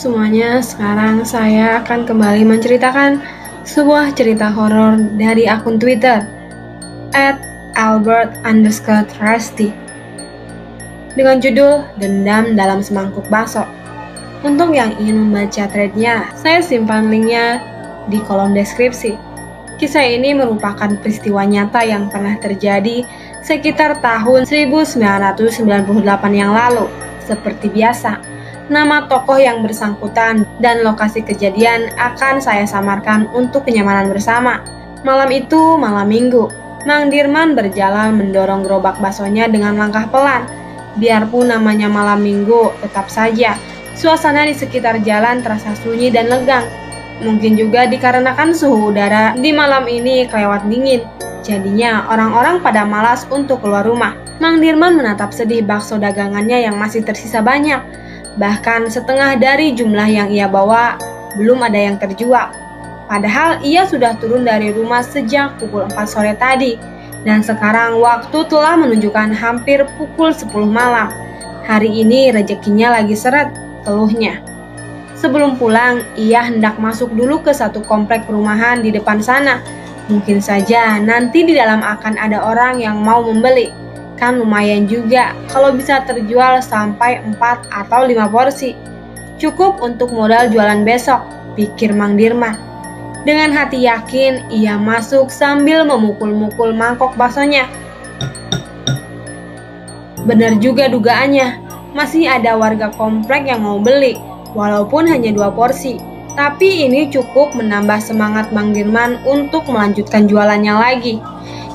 semuanya, sekarang saya akan kembali menceritakan sebuah cerita horor dari akun Twitter @albert_trusty dengan judul Dendam dalam Semangkuk Bakso. Untuk yang ingin membaca threadnya, saya simpan linknya di kolom deskripsi. Kisah ini merupakan peristiwa nyata yang pernah terjadi sekitar tahun 1998 yang lalu. Seperti biasa, nama tokoh yang bersangkutan dan lokasi kejadian akan saya samarkan untuk kenyamanan bersama. Malam itu malam minggu, Mang Dirman berjalan mendorong gerobak baksonya dengan langkah pelan. Biarpun namanya malam minggu, tetap saja suasana di sekitar jalan terasa sunyi dan legang. Mungkin juga dikarenakan suhu udara di malam ini kelewat dingin. Jadinya orang-orang pada malas untuk keluar rumah. Mang Dirman menatap sedih bakso dagangannya yang masih tersisa banyak. Bahkan setengah dari jumlah yang ia bawa belum ada yang terjual. Padahal ia sudah turun dari rumah sejak pukul 4 sore tadi. Dan sekarang waktu telah menunjukkan hampir pukul 10 malam. Hari ini rezekinya lagi seret, keluhnya. Sebelum pulang, ia hendak masuk dulu ke satu komplek perumahan di depan sana. Mungkin saja nanti di dalam akan ada orang yang mau membeli. Kan lumayan juga kalau bisa terjual sampai 4 atau 5 porsi. Cukup untuk modal jualan besok, pikir Mang Dirman. Dengan hati yakin, ia masuk sambil memukul-mukul mangkok baksonya. Benar juga dugaannya, masih ada warga komplek yang mau beli, walaupun hanya 2 porsi. Tapi ini cukup menambah semangat Mang Dirman untuk melanjutkan jualannya lagi.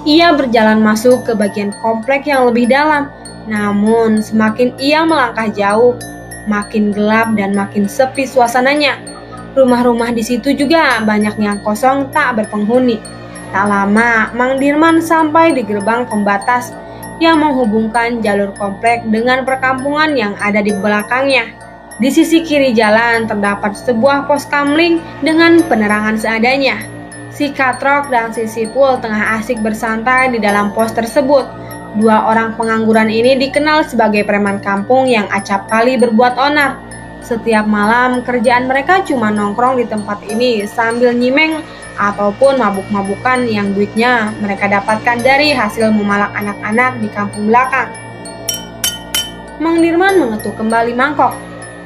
Ia berjalan masuk ke bagian komplek yang lebih dalam. Namun semakin ia melangkah jauh, makin gelap dan makin sepi suasananya. Rumah-rumah di situ juga banyak yang kosong tak berpenghuni. Tak lama, Mang Dirman sampai di gerbang pembatas yang menghubungkan jalur komplek dengan perkampungan yang ada di belakangnya. Di sisi kiri jalan terdapat sebuah pos kamling dengan penerangan seadanya. Si Katrok dan si Sipul tengah asik bersantai di dalam pos tersebut. 2 orang pengangguran ini dikenal sebagai preman kampung yang acap kali berbuat onar. Setiap malam kerjaan mereka cuma nongkrong di tempat ini sambil nyimeng ataupun mabuk-mabukan yang duitnya mereka dapatkan dari hasil memalak anak-anak di kampung belakang. Mang Dirman mengetuk kembali mangkok,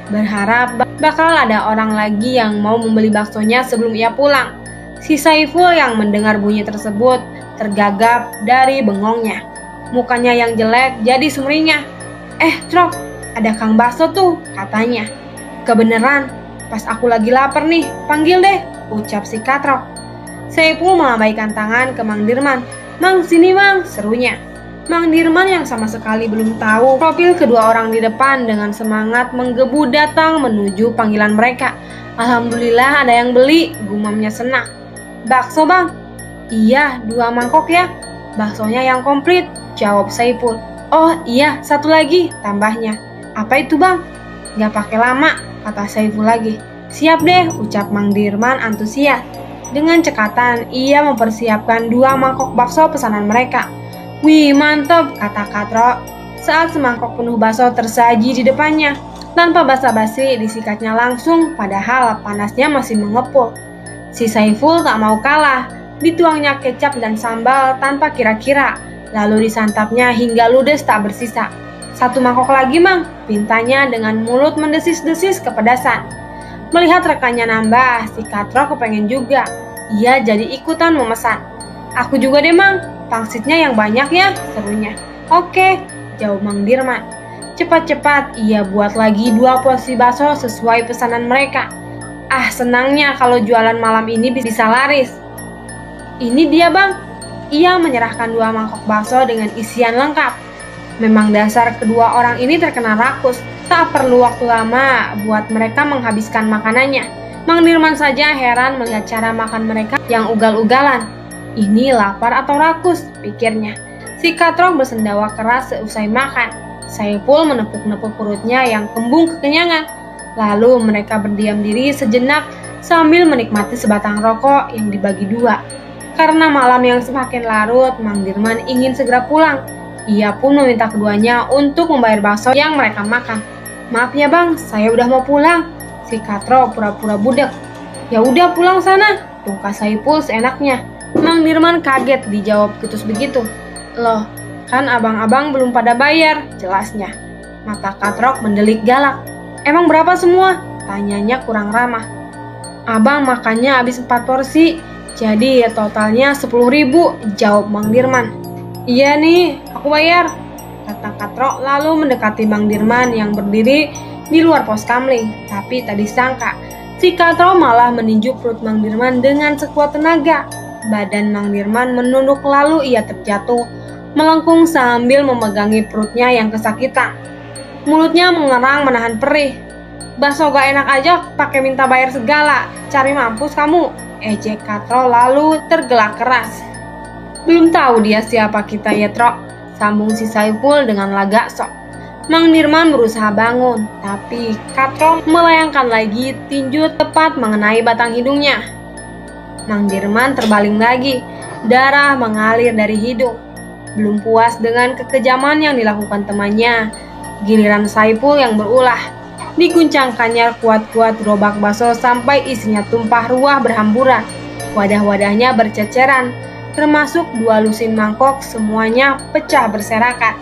berharap bakal ada orang lagi yang mau membeli baksonya sebelum ia pulang. Si Saiful yang mendengar bunyi tersebut tergagap dari bengongnya. Mukanya yang jelek jadi sumringah. Trok, ada Kang Bakso tuh, katanya. Kebeneran, pas aku lagi lapar nih, panggil deh, ucap si Katrok. Saiful melambaikan tangan ke Mang Dirman. Mang, sini Mang, serunya. Mang Dirman yang sama sekali belum tahu profil kedua orang di depan dengan semangat menggebu datang menuju panggilan mereka. Alhamdulillah ada yang beli, gumamnya senang. Bakso bang? Iya, 2 mangkok ya. Baksonya yang komplit, jawab Saiful. Oh iya, 1 lagi, tambahnya. Apa itu bang? Gak pakai lama, kata Saiful lagi. Siap deh, ucap Mang Dirman antusias. Dengan cekatan, ia mempersiapkan 2 mangkok bakso pesanan mereka. Wih, mantap, kata Katro saat semangkok penuh bakso tersaji di depannya. Tanpa basa-basi, disikatnya langsung, padahal panasnya masih mengepul. Si Saiful tak mau kalah, dituangnya kecap dan sambal tanpa kira-kira, lalu disantapnya hingga ludes tak bersisa. 1 mangkok lagi Mang, pintanya dengan mulut mendesis-desis kepedasan. Melihat rekannya nambah, si Katro kepengen juga. Ia jadi ikutan memesan. Aku juga deh Mang, pangsitnya yang banyak ya, serunya. Oke, jawab Mang Dirman. Cepat-cepat ia buat lagi 2 porsi bakso sesuai pesanan mereka. Senangnya kalau jualan malam ini bisa laris. Ini dia bang. Ia menyerahkan 2 mangkok bakso dengan isian lengkap. Memang dasar kedua orang ini terkenal rakus. Tak perlu waktu lama buat mereka menghabiskan makanannya. Mang Dirman saja heran melihat cara makan mereka yang ugal-ugalan. Ini lapar atau rakus, pikirnya. Si Katrok bersendawa keras seusai makan. Saiful menepuk-nepuk perutnya yang kembung kekenyangan. Lalu mereka berdiam diri sejenak sambil menikmati sebatang rokok yang dibagi 2. Karena malam yang semakin larut, Mang Dirman ingin segera pulang. Ia pun meminta keduanya untuk membayar bakso yang mereka makan. Maaf ya bang, saya udah mau pulang. Si Katro pura-pura budek. Ya udah pulang sana, tungkas Saipul seenaknya. Mang Dirman kaget dijawab kutus begitu. Loh, kan abang-abang belum pada bayar, jelasnya. Mata Katrok mendelik galak. Emang berapa semua? Tanyanya kurang ramah. Abang makannya habis 4 porsi, jadi totalnya 10.000, jawab Mang Dirman. Iya nih, aku bayar, kata Katrok lalu mendekati Mang Dirman yang berdiri di luar pos kamling. Tapi tak disangka, si Katrok malah meninju perut Mang Dirman dengan sekuat tenaga. Badan Mang Dirman menunduk lalu ia terjatuh, melengkung sambil memegangi perutnya yang kesakitan. Mulutnya mengerang menahan perih. Bakso gak enak aja pakai minta bayar segala, cari mampus kamu, ejek Katro lalu tergelak keras. Belum tahu dia siapa kita ya Tro, sambung si Saipul dengan lagak sok. Mang Dirman berusaha bangun, tapi Katro melayangkan lagi tinju tepat mengenai batang hidungnya. Mang Dirman terbaling lagi, darah mengalir dari hidung. Belum puas dengan kekejaman yang dilakukan temannya, giliran Saipul yang berulah. Diguncangkannya kuat-kuat gerobak bakso sampai isinya tumpah ruah berhamburan. Wadah-wadahnya berceceran, termasuk 2 lusin mangkok, semuanya pecah berserakan.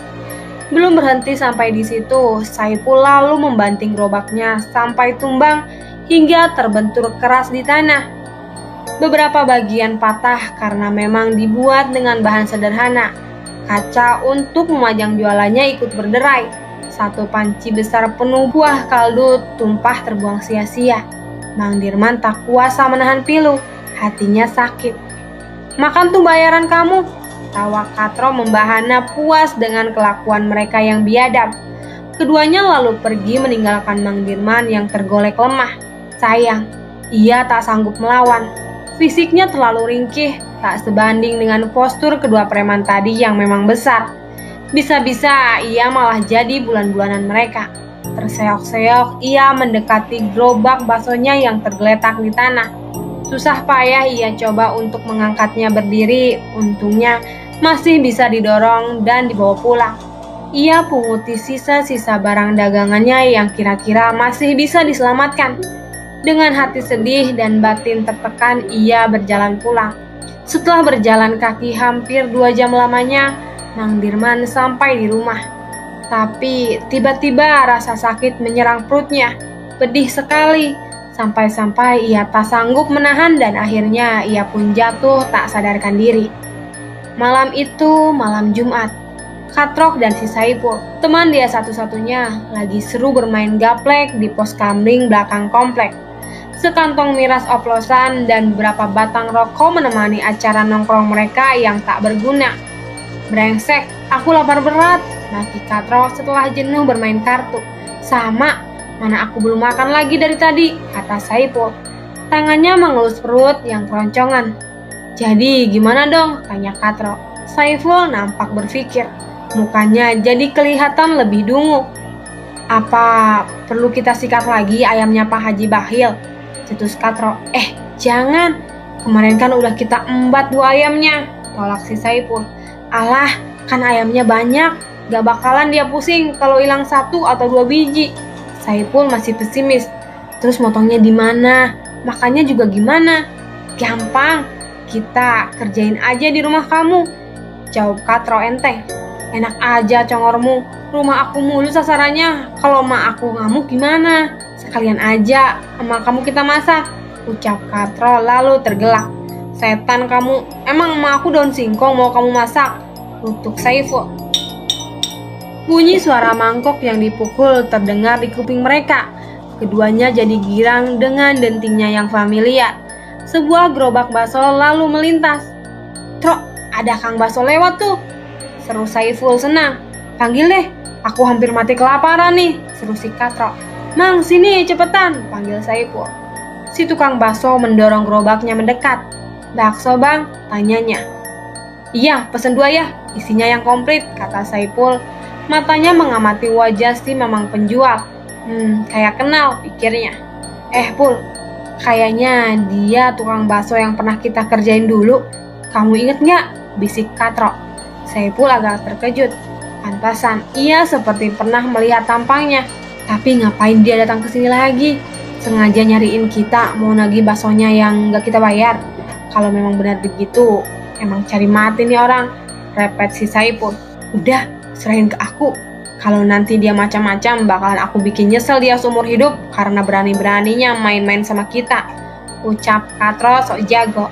Belum berhenti sampai di situ, Saipul lalu membanting gerobaknya sampai tumbang hingga terbentur keras di tanah. Beberapa bagian patah karena memang dibuat dengan bahan sederhana. Kaca untuk memajang jualannya ikut berderai. 1 panci besar penuh buah kaldu tumpah terbuang sia-sia. Mang Dirman tak kuasa menahan pilu, hatinya sakit. Makan tuh bayaran kamu, tawa Katro membahana puas dengan kelakuan mereka yang biadab. Keduanya lalu pergi meninggalkan Mang Dirman yang tergolek lemah. Sayang, ia tak sanggup melawan. Fisiknya terlalu ringkih, tak sebanding dengan postur kedua preman tadi yang memang besar. Bisa-bisa ia malah jadi bulan-bulanan mereka. Terseok-seok ia mendekati gerobak baksonya yang tergeletak di tanah. Susah payah ia coba untuk mengangkatnya berdiri, untungnya masih bisa didorong dan dibawa pulang. Ia punguti sisa-sisa barang dagangannya yang kira-kira masih bisa diselamatkan. Dengan hati sedih dan batin tertekan ia berjalan pulang. Setelah berjalan kaki hampir 2 jam lamanya, Mang Dirman sampai di rumah. Tapi tiba-tiba rasa sakit menyerang perutnya. Pedih sekali, sampai-sampai ia tak sanggup menahan dan akhirnya ia pun jatuh tak sadarkan diri. Malam itu malam Jumat. Katrok dan si Saipul, teman dia satu-satunya, lagi seru bermain gaplek di pos kamling belakang komplek. Sekantong miras oplosan dan beberapa batang rokok menemani acara nongkrong mereka yang tak berguna. Brengsek, aku lapar berat, maki Katro setelah jenuh bermain kartu. Sama, mana aku belum makan lagi dari tadi, kata Saipul. Tangannya mengelus perut yang keroncongan. Jadi gimana dong, tanya Katro. Saipul nampak berpikir, mukanya jadi kelihatan lebih dungu. Apa perlu kita sikat lagi ayamnya Pak Haji Bahil? Cetus Katro. Jangan, kemarin kan udah kita embat 2 ayamnya, tolak si Saipul. Alah, kan ayamnya banyak, gak bakalan dia pusing kalau hilang 1 atau 2 biji. Saipul masih pesimis. Terus motongnya di mana? Makannya juga gimana? Gampang, kita kerjain aja di rumah kamu, jawab Katro enteng. Enak aja congormu, rumah aku mulu sasarannya. Kalau emak aku ngamuk gimana? Sekalian aja sama kamu kita masak, ucap Katro lalu tergelak. Setan kamu, emang emak aku daun singkong mau kamu masak? Kutuk Saiful. Bunyi suara mangkok yang dipukul terdengar di kuping mereka. Keduanya jadi girang dengan dentingnya yang familiar. Sebuah gerobak bakso lalu melintas. Tro, ada Kang Bakso lewat tuh, seru Saiful senang. Panggil deh, aku hampir mati kelaparan nih, seru si Katro. Mang, sini cepetan, panggil Saiful. Si tukang bakso mendorong gerobaknya mendekat. Bakso bang, tanyanya. Iya, pesen 2 ya, isinya yang komplit, kata Saiful. Matanya mengamati wajah si memang penjual. Kayak kenal, pikirnya. Pul, kayaknya dia tukang bakso yang pernah kita kerjain dulu. Kamu inget gak? Bisik Katro. Saiful agak terkejut. Pantasan, ia seperti pernah melihat tampangnya. Tapi ngapain dia datang ke sini lagi? sengaja nyariin kita mau nagih baksonya yang gak kita bayar. Kalau memang benar begitu, emang cari mati nih orang, repet si Saipul. Udah, serahin ke aku. Kalau nanti dia macam-macam, bakalan aku bikin nyesel dia seumur hidup karena berani-beraninya main-main sama kita, ucap Katro sok jago.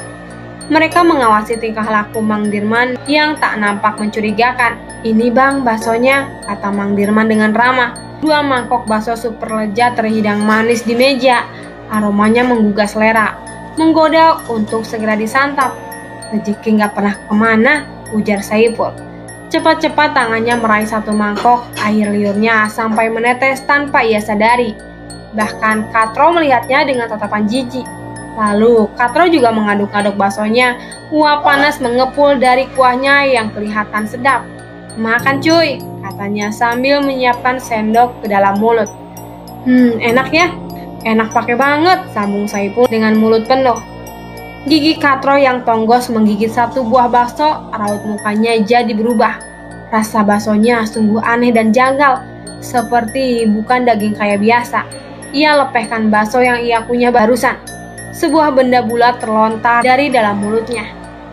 Mereka mengawasi tingkah laku Mang Dirman yang tak nampak mencurigakan. Ini bang baksonya, kata Mang Dirman dengan ramah. 2 mangkok bakso super lezat terhidang manis di meja. Aromanya menggugah selera, menggoda untuk segera disantap. Rezeki gak pernah kemana, ujar Saipul. Cepat-cepat tangannya meraih 1 mangkok, air liurnya sampai menetes tanpa ia sadari. Bahkan Katro melihatnya dengan tatapan jijik. Lalu Katro juga mengaduk-aduk baksonya, uap panas mengepul dari kuahnya yang kelihatan sedap. Makan cuy, katanya sambil menyiapkan sendok ke dalam mulut. Enak ya? Enak pakai banget, sambung Saipul dengan mulut penuh. Gigi Katro yang tonggos menggigit 1 buah bakso, raut mukanya jadi berubah. Rasa baksonya sungguh aneh dan janggal, seperti bukan daging kayak biasa. Ia lepehkan bakso yang ia kunyah barusan. Sebuah benda bulat terlontar dari dalam mulutnya.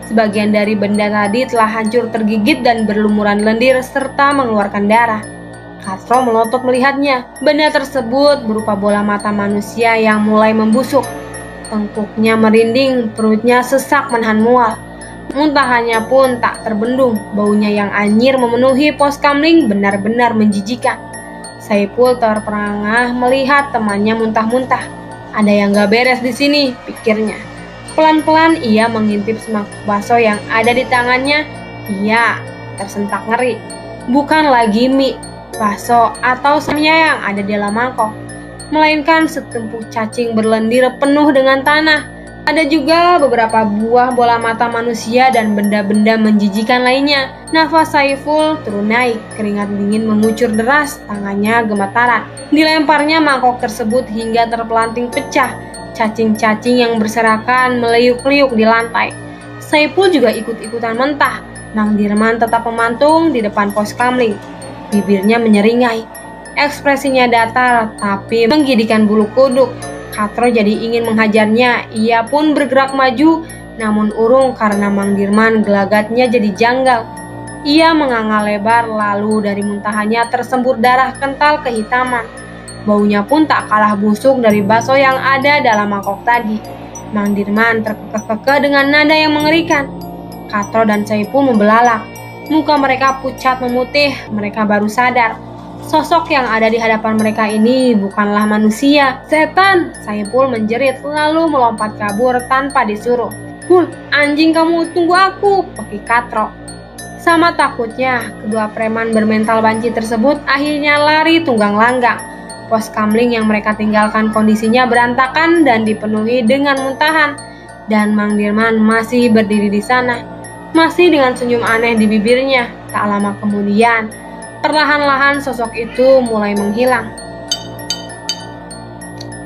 Sebagian dari benda tadi telah hancur tergigit dan berlumuran lendir serta mengeluarkan darah. Katro melotot melihatnya. Benda tersebut berupa bola mata manusia yang mulai membusuk. Tengkuknya merinding, perutnya sesak menahan mual. Muntahannya pun tak terbendung. Baunya yang anyir memenuhi pos kamling benar-benar menjijikan. Saipul terperangah melihat temannya muntah-muntah. Ada yang gak beres di sini, pikirnya. Pelan-pelan ia mengintip semangkuk bakso yang ada di tangannya. Ia tersentak ngeri. Bukan lagi mie, bakso atau samnya yang ada di dalam mangkok, melainkan setumpuk cacing berlendir penuh dengan tanah. Ada juga beberapa buah bola mata manusia dan benda-benda menjijikan lainnya. Nafas Saiful turun naik, keringat dingin mengucur deras, tangannya gemetaran. Dilemparnya mangkok tersebut hingga terpelanting pecah. Cacing-cacing yang berserakan meliuk-liuk di lantai. Saiful juga ikut-ikutan mentah. Mang Dirman tetap memantung di depan pos kamling. Bibirnya menyeringai. Ekspresinya datar tapi menggigitkan bulu kuduk. Katro jadi ingin menghajarnya. Ia pun bergerak maju, namun urung karena Mang Dirman gelagatnya jadi janggal. Ia menganga lebar, lalu dari muntahannya tersembur darah kental kehitaman. Baunya pun tak kalah busuk dari bakso yang ada dalam mangkok tadi. Mang Dirman terkekeh dengan nada yang mengerikan. Katro dan Saipul membelalak. Muka mereka pucat memutih. Mereka baru sadar sosok yang ada di hadapan mereka ini bukanlah manusia, setan. Saipul menjerit lalu melompat kabur tanpa disuruh. Pul, anjing kamu, tunggu aku, pekik Katro. Sama takutnya, kedua preman bermental banci tersebut akhirnya lari tunggang langgang. Pos kamling yang mereka tinggalkan kondisinya berantakan dan dipenuhi dengan muntahan. Dan Mang Dirman masih berdiri di sana, masih dengan senyum aneh di bibirnya. Tak lama kemudian, perlahan-lahan sosok itu mulai menghilang.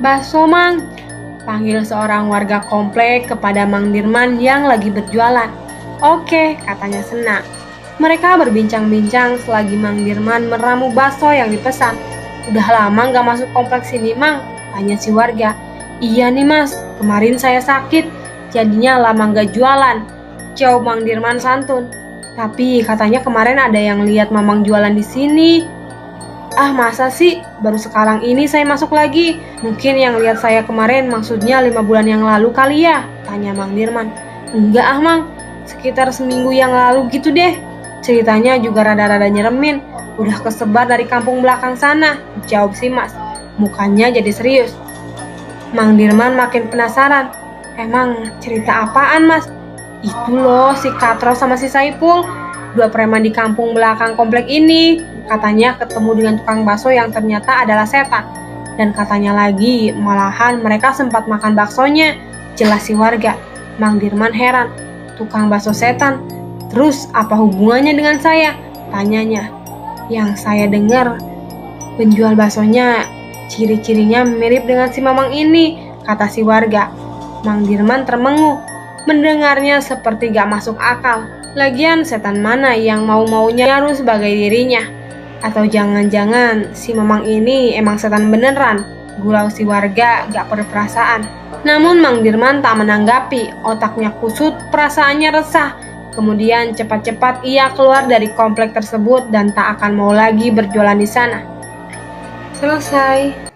Bakso Mang, panggil seorang warga komplek kepada Mang Dirman yang lagi berjualan. Oke, katanya senang. Mereka berbincang-bincang selagi Mang Dirman meramu bakso yang dipesan. Udah lama gak masuk kompleks sini Mang, tanya si warga. Iya nih Mas, kemarin saya sakit, jadinya lama gak jualan, jawab Mang Dirman santun. Tapi katanya kemarin ada yang lihat Mamang jualan di sini. Ah masa sih, baru sekarang ini saya masuk lagi. Mungkin yang lihat saya kemarin maksudnya 5 bulan yang lalu kali ya, tanya Mang Dirman. Enggak ah Mang, sekitar seminggu yang lalu gitu deh. Ceritanya juga rada-rada nyeremin, udah kesebar dari kampung belakang sana, jawab si Mas. Mukanya jadi serius. Mang Dirman makin penasaran. Emang cerita apaan Mas? Itu loh si Katro sama si Saipul, 2 preman di kampung belakang komplek ini. Katanya ketemu dengan tukang bakso yang ternyata adalah setan. Dan katanya lagi, malahan mereka sempat makan baksonya, jelas si warga. Mang Dirman heran, tukang bakso setan? Terus apa hubungannya dengan saya? Tanyanya. Yang saya dengar, penjual baksonya ciri-cirinya mirip dengan si Mamang ini, kata si warga. Mang Dirman termengu. Mendengarnya seperti gak masuk akal. Lagian setan mana yang mau-maunya nyaru sebagai dirinya? Atau jangan-jangan si Mamang ini emang setan beneran? Gulau si warga gak berperasaan. Namun Mang Dirman tak menanggapi, otaknya kusut, perasaannya resah. Kemudian cepat-cepat ia keluar dari komplek tersebut dan tak akan mau lagi berjualan di sana. Selesai.